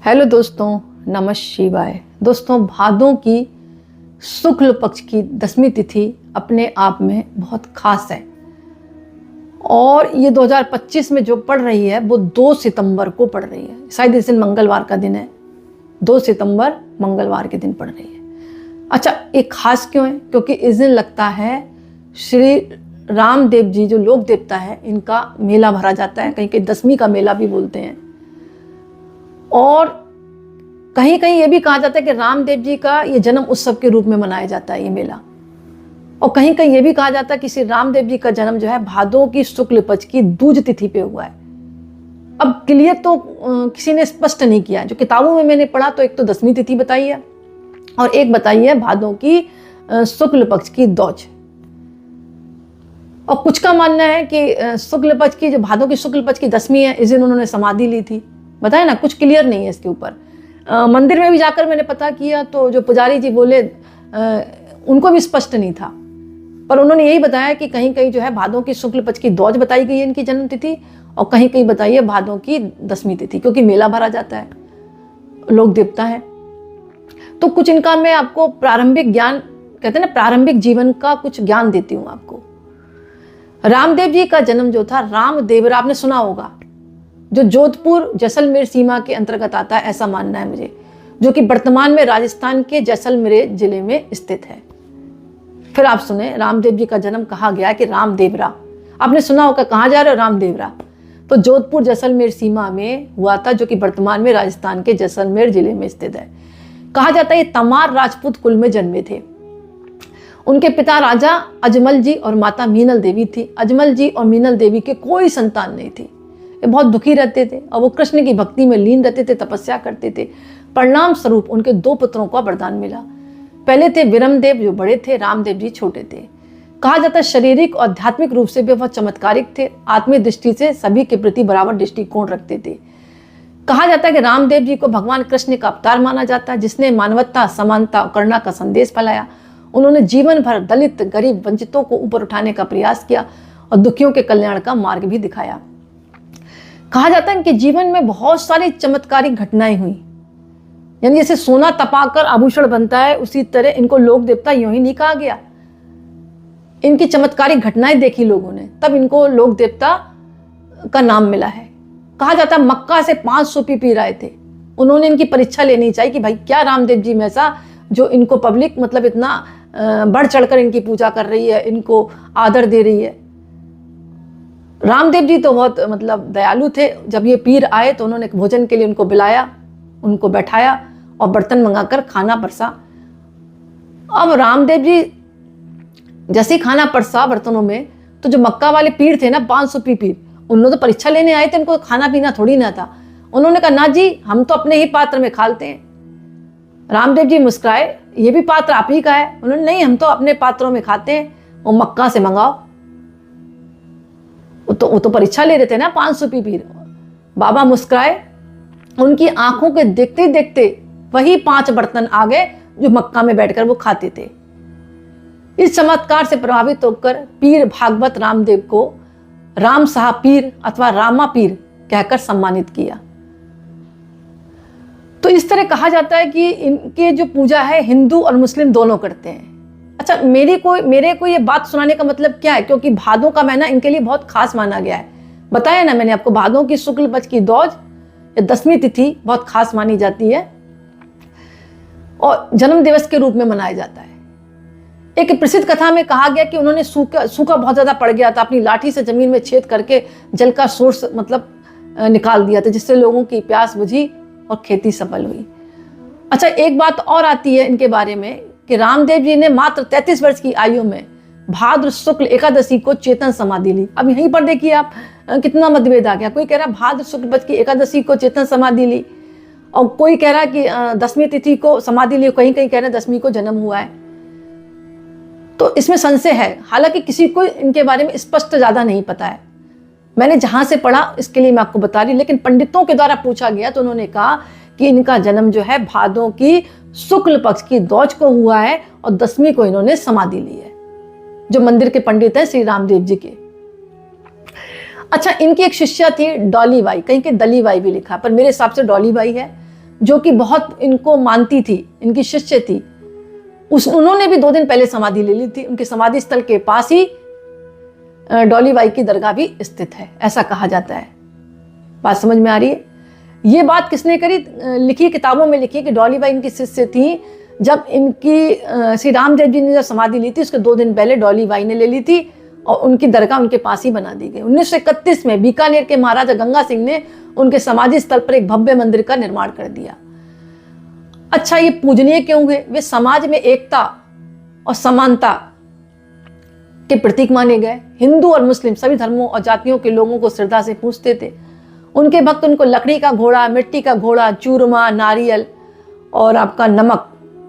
Hello दोस्तों, नमः शिवाय। दोस्तों, भादों की शुक्ल पक्ष की 10वीं तिथि अपने आप में बहुत खास है और ये 2025 में जो पड़ रही है वो 2 सितंबर को पड़ रही है। शायद इस दिन मंगलवार का दिन है, 2 सितंबर मंगलवार के दिन पड़ रही है। अच्छा, ये खास क्यों है? क्योंकि इस दिन लगता है श्री रामदेव जी जो लोक देवता है इनका मेला भरा जाता है, कहीं कहीं 10वीं का मेला भी बोलते हैं। और कहीं कहीं ये भी कहा जाता है कि रामदेव जी का ये जन्म उत्सव के रूप में मनाया जाता है ये मेला। और कहीं कहीं ये भी कहा जाता है कि श्री रामदेव जी का जन्म जो है भादों की शुक्ल पक्ष की दूज तिथि पे हुआ है। अब क्लियर तो किसी ने स्पष्ट नहीं किया। जो किताबों में मैंने पढ़ा तो एक तो 10वीं तिथि बताई है और एक बताई है भादों की शुक्ल पक्ष की दौज। और कुछ का मानना है कि शुक्ल पक्ष की जो भादों की शुक्ल पक्ष की 10वीं है, इस दिन उन्होंने समाधि ली थी। बताया ना, कुछ क्लियर नहीं है इसके ऊपर। मंदिर में भी जाकर मैंने पता किया तो जो पुजारी जी बोले उनको भी स्पष्ट नहीं था, पर उन्होंने यही बताया कि कहीं कहीं जो है भादों की शुक्ल पक्ष की दौज बताई गई है इनकी जन्म तिथि और कहीं कहीं बताई है भादों की 10वीं तिथि, क्योंकि मेला भरा जाता है, लोक देवता है। तो कुछ इनका मैं आपको प्रारंभिक ज्ञान, कहते हैं ना, प्रारंभिक जीवन का कुछ ज्ञान देती हूँ आपको। रामदेव जी का जन्म जो था रामदेवरा, आपने सुना होगा, जो जोधपुर जैसलमेर सीमा के अंतर्गत आता है, ऐसा मानना है मुझे, जो कि वर्तमान में राजस्थान के जैसलमेर जिले में स्थित है। फिर आप सुने, रामदेव जी का जन्म कहा गया कि रामदेवरा। आपने सुना होगा, कहाँ जा रहे हो रामदेवरा? तो जोधपुर जैसलमेर सीमा में हुआ था, जो कि वर्तमान में राजस्थान के जैसलमेर जिले में स्थित है। कहा जाता है ये तमार राजपूत कुल में जन्मे थे। उनके पिता राजा अजमल जी और माता मीनल देवी थी। अजमल जी और मीनल देवी के कोई संतान नहीं थी। ये बहुत दुखी रहते थे और वो कृष्ण की भक्ति में लीन रहते थे, तपस्या करते थे। परिणाम स्वरूप उनके 2 पुत्रों का वरदान मिला। पहले थे विरमदेव जो बड़े थे, रामदेव जी छोटे थे। कहा जाता है शारीरिक और आध्यात्मिक रूप से भी बहुत चमत्कारिक थे। आत्मीय दृष्टि से सभी के प्रति बराबर दृष्टिकोण रखते थे। कहा जाता है कि रामदेव जी को भगवान कृष्ण का अवतार माना जाता है, जिसने मानवता, समानता और करुणा का संदेश फैलाया। उन्होंने जीवन भर दलित, गरीब, वंचितों को ऊपर उठाने का प्रयास किया और दुखियों के कल्याण का मार्ग भी दिखाया। कहा जाता है कि जीवन में बहुत सारी चमत्कारिक घटनाएं हुई, यानी जैसे सोना तपाकर आभूषण बनता है, उसी तरह इनको लोक देवता यूं ही नहीं कहा गया। इनकी चमत्कारिक घटनाएं देखी लोगों ने, तब इनको लोक देवता का नाम मिला है। कहा जाता है मक्का से 500 पी रहे थे। उन्होंने इनकी परीक्षा लेनी चाहिए कि भाई क्या रामदेव जी में ऐसा जो इनको पब्लिक मतलब इतना बढ़ चढ़कर इनकी पूजा कर रही है, इनको आदर दे रही है। रामदेव जी तो बहुत मतलब दयालु थे। जब ये पीर आए तो उन्होंने भोजन के लिए उनको बुलाया, उनको बैठाया और बर्तन मंगाकर खाना परसा। अब रामदेव जी जैसे ही खाना परसा बर्तनों में, तो जो मक्का वाले पीर थे ना, 500 पीर, उन्होंने तो परीक्षा लेने आए थे, उनको खाना पीना थोड़ी ना था। उन्होंने कहा ना जी, हम तो अपने ही पात्र में खाते हैं। रामदेव जी मुस्कुराए, ये भी पात्र आप ही का है? उन्होंने नहीं, हम तो अपने पात्रों में खाते हैं, वो मक्का से मंगाओ। वो तो परीक्षा ले रहे थे ना 500 पीर। बाबा मुस्कुराए, उनकी आंखों के देखते देखते वही 5 बर्तन आ गए जो मक्का में बैठकर वो खाते थे। इस चमत्कार से प्रभावित होकर पीर भागवत रामदेव को राम साहब पीर अथवा रामा पीर कहकर सम्मानित किया। तो इस तरह कहा जाता है कि इनके जो पूजा है हिंदू और मुस्लिम दोनों करते हैं। अच्छा, मेरे को ये बात सुनाने का मतलब क्या है? क्योंकि भादों का महीना इनके लिए बहुत खास माना गया है। बताया ना मैंने आपको, भादों की शुक्ल पक्ष की दौज या 10वीं तिथि बहुत खास मानी जाती है और जन्म दिवस के रूप में मनाया जाता है। एक प्रसिद्ध कथा में कहा गया कि उन्होंने सूखा बहुत ज्यादा पड़ गया था, अपनी लाठी से जमीन में छेद करके जल का सोर्स मतलब निकाल दिया था, जिससे लोगों की प्यास बुझी और खेती सफल हुई। अच्छा, एक बात और आती है इनके बारे में कि रामदेव जी ने मात्र 33 वर्ष की आयु में भाद्र शुक्ल एकादशी को चेतन समाधि ली। अब यहीं पर देखिए आप कितना मतभेद आ गया। कोई कह रहा भाद्र शुक्ल पक्ष की एकादशी को चेतन समाधि ली और कोई कह रहा कि 10वीं तिथि को समाधि ली, कहीं कहीं कह रहे 10वीं को जन्म हुआ है। तो इसमें संशय है। हालांकि किसी को इनके बारे में स्पष्ट ज्यादा नहीं पता है। मैंने जहां से पढ़ा इसके लिए मैं आपको बता रही, लेकिन पंडितों के द्वारा पूछा गया तो उन्होंने कहा कि इनका जन्म जो है भादों की शुक्ल पक्ष की दौज को हुआ है और 10वीं को इन्होंने समाधि ली है, जो मंदिर के पंडित हैं श्री रामदेव जी के। अच्छा, इनकी एक शिष्या थी डॉली बाई, कहीं के दली बाई भी लिखा, पर मेरे हिसाब से डॉली बाई है। जो कि बहुत इनको मानती थी, इनकी शिष्य थी, उन्होंने भी 2 दिन पहले समाधि ले ली थी। उनके समाधि स्थल के पास ही डॉली बाई की दरगाह भी स्थित है, ऐसा कहा जाता है। बात समझ में आ रही है? ये बात किसने करी? लिखी किताबों में लिखी कि डॉली बाई इनकी शिष्य थी। जब इनकी श्री रामदेव जी ने जब समाधि ली थी उसके 2 दिन पहले डॉली बाई ने ले ली थी और उनकी दरगाह उनके पास ही बना दी गई। 1931 में बीकानेर के महाराजा गंगा सिंह ने उनके समाधि स्थल पर एक भव्य मंदिर का निर्माण कर दिया। अच्छा, ये पूजनीय क्यों हुए? वे समाज में एकता और समानता के प्रतीक माने गए। हिंदू और मुस्लिम सभी धर्मों और जातियों के लोगों को श्रद्धा से पूजते थे। उनके भक्त उनको लकड़ी का घोड़ा, मिट्टी का घोड़ा, चूरमा, नारियल और आपका नमक,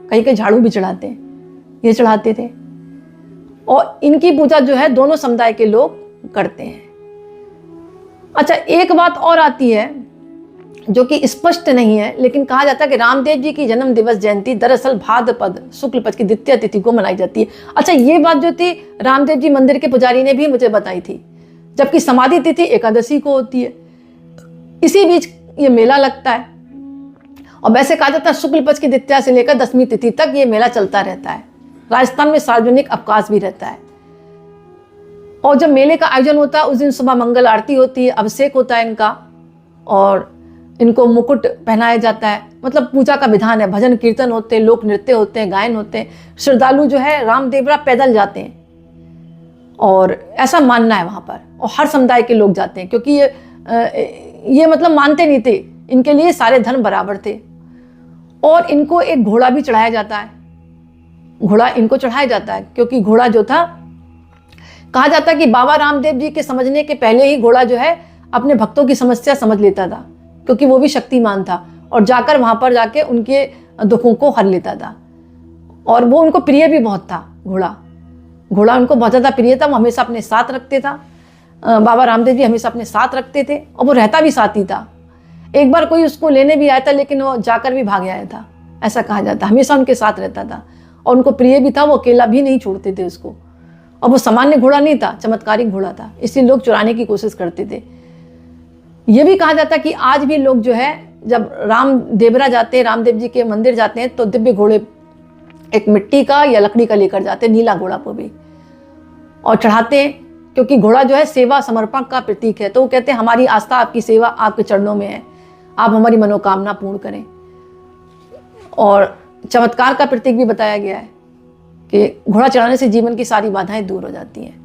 कहीं कहीं झाड़ू भी चढ़ाते हैं, ये चढ़ाते थे। और इनकी पूजा जो है दोनों समुदाय के लोग करते हैं। अच्छा, एक बात और आती है जो कि स्पष्ट नहीं है, लेकिन कहा जाता है कि रामदेव जी की जन्म दिवस जयंती दरअसल भाद्रपद शुक्ल पक्ष की द्वितीय तिथि को मनाई जाती है। अच्छा, ये बात जो थी रामदेव जी मंदिर के पुजारी ने भी मुझे बताई थी, जबकि समाधि तिथि एकादशी को होती है। इसी बीच ये मेला लगता है और वैसे कहा जाता है शुक्ल पक्ष की द्वितीया से लेकर 10वीं तिथि तक ये मेला चलता रहता है। राजस्थान में सार्वजनिक अवकाश भी रहता है और जब मेले का आयोजन होता है उस दिन सुबह मंगल आरती होती है, अभिषेक होता है इनका और इनको मुकुट पहनाया जाता है। मतलब पूजा का विधान है, भजन कीर्तन होते हैं, लोक नृत्य होते हैं, गायन होते हैं। श्रद्धालु जो है रामदेवरा पैदल जाते हैं और ऐसा मानना है वहाँ पर, और हर समुदाय के लोग जाते हैं क्योंकि ये मतलब मानते नहीं थे, इनके लिए सारे धर्म बराबर थे। और इनको एक घोड़ा भी चढ़ाया जाता है, घोड़ा इनको चढ़ाया जाता है क्योंकि घोड़ा जो था, कहा जाता है कि बाबा रामदेव जी के समझने के पहले ही घोड़ा जो है अपने भक्तों की समस्या समझ लेता था, क्योंकि वो भी शक्तिमान था और जाकर वहाँ पर जाके उनके दुखों को हर लेता था। और वो उनको प्रिय भी बहुत था, घोड़ा उनको बहुत ज़्यादा प्रिय था। वो हमेशा अपने साथ रखते था, बाबा रामदेव जी हमेशा अपने साथ रखते थे और वो रहता भी साथ ही था। एक बार कोई उसको लेने भी आया था लेकिन वो जाकर भी भाग आया था, ऐसा कहा जाता है। हमेशा उनके साथ रहता था और उनको प्रिय भी था, वो अकेला भी नहीं छोड़ते थे उसको। और वो सामान्य घोड़ा नहीं था, चमत्कारिक घोड़ा था, इसलिए लोग चुराने की कोशिश करते थे। ये भी कहा जाता है कि आज भी लोग जो है जब रामदेवरा जाते हैं, रामदेव जी के मंदिर जाते हैं, तो दिव्य घोड़े एक मिट्टी का या लकड़ी का लेकर जाते हैं, नीला घोड़ा को भी, और चढ़ाते हैं क्योंकि घोड़ा जो है सेवा समर्पण का प्रतीक है। तो वो कहते हैं हमारी आस्था आपकी सेवा आपके चरणों में है, आप हमारी मनोकामना पूर्ण करें। और चमत्कार का प्रतीक भी बताया गया है कि घोड़ा चढ़ाने से जीवन की सारी बाधाएं दूर हो जाती हैं।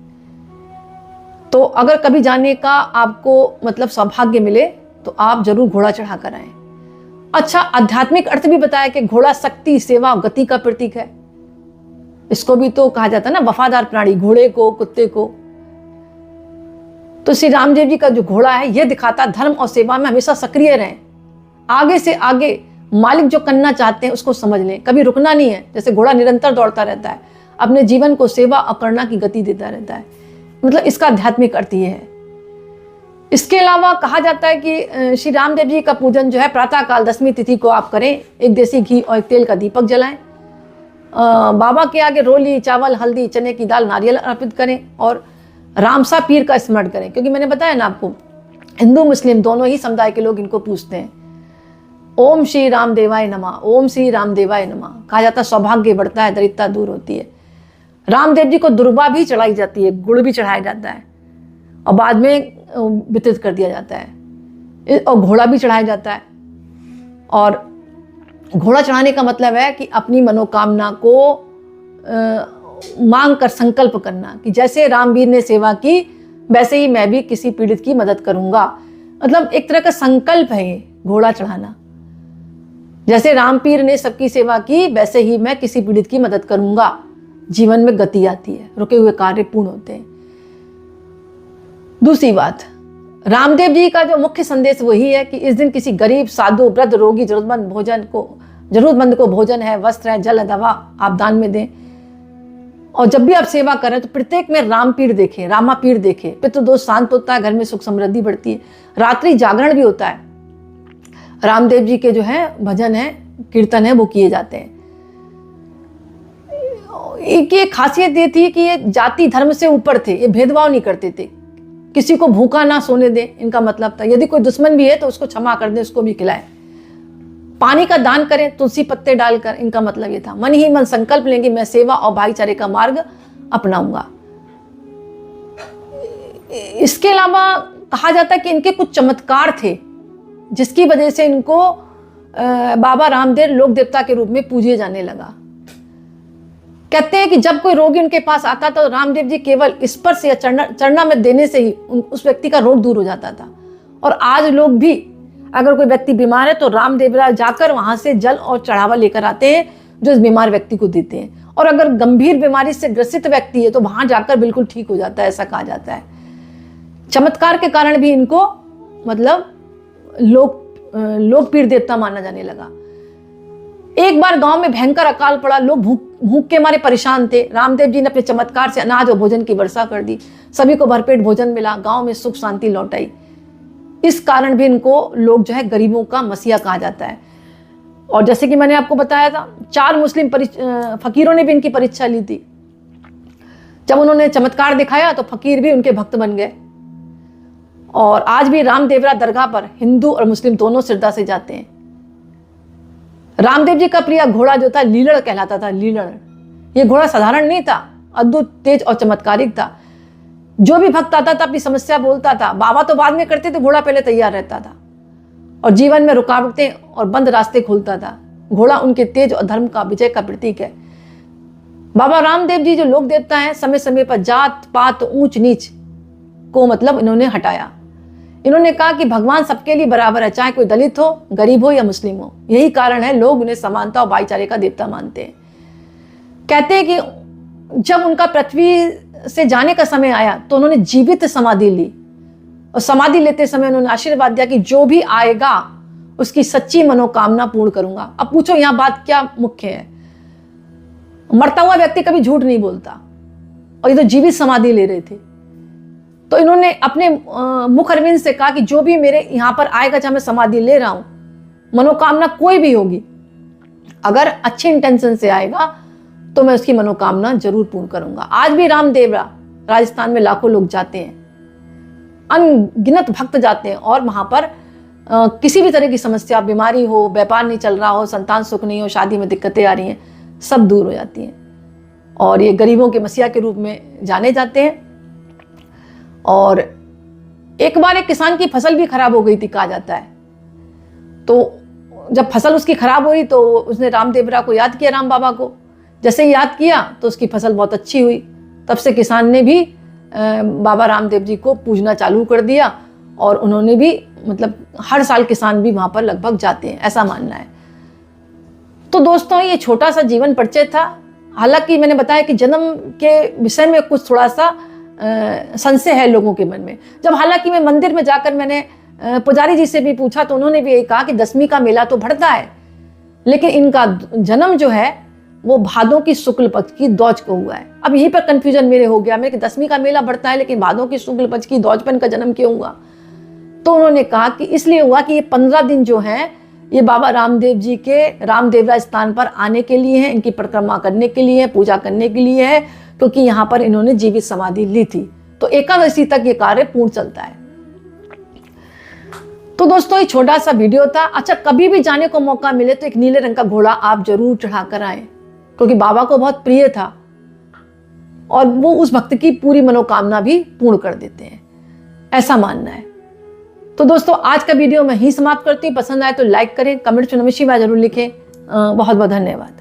तो अगर कभी जाने का आपको मतलब सौभाग्य मिले तो आप जरूर घोड़ा चढ़ा कर आएं। अच्छा, आध्यात्मिक अर्थ भी बताया कि घोड़ा शक्ति, सेवा, गति का प्रतीक है। इसको भी तो कहा जाता है ना, वफादार प्राणी, घोड़े को, कुत्ते को। तो श्री रामदेव जी का जो घोड़ा है यह दिखाता धर्म और सेवा में हमेशा सक्रिय रहें, आगे से आगे मालिक जो करना चाहते हैं उसको समझ लें, कभी रुकना नहीं है। जैसे घोड़ा निरंतर दौड़ता रहता है, अपने जीवन को सेवा और करुणा की गति देता रहता है। मतलब इसका आध्यात्मिक अर्थ ये है। इसके अलावा कहा जाता है कि श्री रामदेव जी का पूजन जो है प्रातःकाल 10वीं तिथि को आप करें, एक देसी घी और एक तेल का दीपक जलाएं, बाबा के आगे रोली, चावल, हल्दी, चने की दाल, नारियल अर्पित करें और रामसा पीर का स्मरण करें, क्योंकि मैंने बताया ना आपको हिंदू मुस्लिम दोनों ही समुदाय के लोग इनको पूजते हैं। ओम श्री रामदेवाय नमः, ओम श्री रामदेवाय नमः। कहा जाता है सौभाग्य बढ़ता है, दरिद्रता दूर होती है। रामदेव जी को दुर्वा भी चढ़ाई जाती है, गुड़ भी चढ़ाया जाता है और बाद में वितरित कर दिया जाता है, और घोड़ा भी चढ़ाया जाता है। और घोड़ा चढ़ाने का मतलब है कि अपनी मनोकामना को मांग कर संकल्प करना कि जैसे रामवीर ने सेवा की वैसे ही मैं भी किसी पीड़ित की मदद करूंगा। मतलब एक तरह का संकल्प है ये घोड़ा चढ़ाना, जैसे रामपीर ने सबकी सेवा की वैसे ही मैं किसी पीड़ित की मदद करूंगा। जीवन में गति आती है, रुके हुए कार्य पूर्ण होते हैं। दूसरी बात, रामदेव जी का जो मुख्य संदेश वही है कि इस दिन किसी गरीब, साधु, वृद्ध, रोगी, जरूरतमंद को भोजन है, वस्त्र है, जल, दवा आप दान में दें। और जब भी आप सेवा करें तो प्रत्येक में रामपीर देखें, रामापीर देखें। पितृदोष शांत होता है, घर में सुख समृद्धि बढ़ती है। रात्रि जागरण भी होता है, रामदेव जी के जो है भजन है, कीर्तन है, वो किए जाते हैं। एक ये खासियत ये थी कि ये जाति धर्म से ऊपर थे, ये भेदभाव नहीं करते थे, किसी को भूखा ना सोने दें, इनका मतलब था। यदि कोई दुश्मन भी है तो उसको क्षमा कर दें, उसको भी खिलाएं। पानी का दान करें तुलसी पत्ते डालकर। इनका मतलब ये था। मन ही मन संकल्प लेंगे मैं सेवा और भाईचारे का मार्ग अपनाऊंगा। इसके अलावा कहा जाता है कि इनके कुछ चमत्कार थे जिसकी वजह से इनको बाबा रामदेव लोक देवता के रूप में पूजे जाने लगा। कहते हैं कि जब कोई रोगी उनके पास आता तो रामदेव जी केवल स्पर्श या चरना में देने से ही उस व्यक्ति का रोग दूर हो जाता था। और आज लोग भी अगर कोई व्यक्ति बीमार है तो रामदेवरा जाकर वहां से जल और चढ़ावा लेकर आते हैं जो इस बीमार व्यक्ति को देते हैं। और अगर गंभीर बीमारी से ग्रसित व्यक्ति है तो वहां जाकर बिल्कुल ठीक हो जाता है, ऐसा कहा जाता है। चमत्कार के कारण भी इनको मतलब लोक पीर देवता माना जाने लगा। एक बार गांव में भयंकर अकाल पड़ा, लोग भूख के मारे परेशान थे। रामदेव जी ने अपने चमत्कार से अनाज और भोजन की वर्षा कर दी, सभी को भरपेट भोजन मिला, गांव में सुख शांति लौट आई। इस कारण भी इनको लोग जो है गरीबों का मसीहा कहा जाता है। और जैसे कि मैंने आपको बताया था 4 मुस्लिम फकीरों ने भी इनकी परीक्षा ली थी। जब उन्होंने चमत्कार दिखाया तो फकीर भी उनके भक्त बन गए। और आज भी रामदेवरा दरगाह पर हिंदू और मुस्लिम दोनों श्रद्धा से जाते हैं। रामदेव जी का प्रिय घोड़ा जो था लीलड़ कहलाता था। लीलड़ ये घोड़ा साधारण नहीं था, अद्भुत तेज और चमत्कारिक था। जो भी भक्त आता था अपनी समस्या बोलता था, बाबा तो बाद में करते थे, घोड़ा पहले तैयार रहता था और जीवन में रुकावटें और बंद रास्ते खोलता था। घोड़ा उनके तेज और धर्म का विजय का प्रतीक है। बाबा रामदेव जी जो लोक देवता हैं, समय समय पर जात पात ऊंच नीच को मतलब इन्होंने हटाया। इन्होंने कहा कि भगवान सबके लिए बराबर है, चाहे कोई दलित हो, गरीब हो या मुस्लिम हो। यही कारण है लोग उन्हें समानता और भाईचारे का देवता मानते हैं। कहते हैं कि जब उनका पृथ्वी से जाने का समय आया तो उन्होंने जीवित समाधि ली और समाधि लेते समय उन्होंने आशीर्वाद दिया कि जो भी आएगा उसकी सच्ची मनोकामना पूर्ण करूंगा। अब पूछो यहाँ बात क्या मुख्य है? मरता हुआ व्यक्ति कभी झूठ नहीं बोलता और ये तो जीवित समाधि ले रहे थे। तो इन्होंने अपने मुख अरविंद से कहा कि जो भी मेरे यहाँ पर आएगा, चाहे मैं समाधि ले रहा हूं, मनोकामना कोई भी होगी, अगर अच्छे इंटेंशन से आएगा तो मैं उसकी मनोकामना जरूर पूर्ण करूंगा। आज भी रामदेवरा राजस्थान में लाखों लोग जाते हैं, अनगिनत भक्त जाते हैं और वहां पर किसी भी तरह की समस्या, बीमारी हो, व्यापार नहीं चल रहा हो, संतान सुख नहीं हो, शादी में दिक्कतें आ रही हैं, सब दूर हो जाती हैं। और ये गरीबों के मसीहा के रूप में जाने जाते हैं। और एक बार एक किसान की फसल भी खराब हो गई थी, कहा जाता है। तो जब फसल उसकी खराब हुई तो उसने रामदेवरा को याद किया, राम बाबा को। जैसे ही याद किया तो उसकी फसल बहुत अच्छी हुई। तब से किसान ने भी बाबा रामदेव जी को पूजना चालू कर दिया और उन्होंने भी मतलब हर साल किसान भी वहां पर लगभग जाते हैं, ऐसा मानना है। तो दोस्तों ये छोटा सा जीवन परिचय था। हालांकि मैंने बताया कि जन्म के विषय में कुछ थोड़ा सा संशय है लोगों के मन में। जब हालांकि मैं मंदिर में जाकर मैंने पुजारी जी से भी पूछा तो उन्होंने भी यही कहा कि 10वीं का मेला तो बढ़ता है, लेकिन इनका जन्म जो है वो भादों की शुक्ल पक्ष की दौज को हुआ है। अब यहीं पर कंफ्यूजन मेरे हो गया, मैं कि 10वीं का मेला बढ़ता है लेकिन भादों की शुक्ल पक्ष की दौज पर इनका जन्म क्यों हुआ? तो उन्होंने कहा कि इसलिए हुआ कि ये 15 दिन जो है ये बाबा रामदेव जी के रामदेवरा स्थान पर आने के लिए है, इनकी परिक्रमा करने के लिए है, पूजा करने के लिए है, क्योंकि यहाँ पर इन्होंने जीवित समाधि ली थी। तो एकादशी तक ये कार्य पूर्ण चलता है। तो दोस्तों ये छोटा सा वीडियो था। अच्छा, कभी भी जाने को मौका मिले तो एक नीले रंग का घोड़ा आप जरूर चढ़ाकर आए, क्योंकि बाबा को बहुत प्रिय था और वो उस भक्त की पूरी मनोकामना भी पूर्ण कर देते हैं, ऐसा मानना है। तो दोस्तों आज का वीडियो मैं ही समाप्त करती हूँ। पसंद आए तो लाइक करें, कमेंट्स में नमः शिवाय जरूर लिखें। बहुत बहुत धन्यवाद।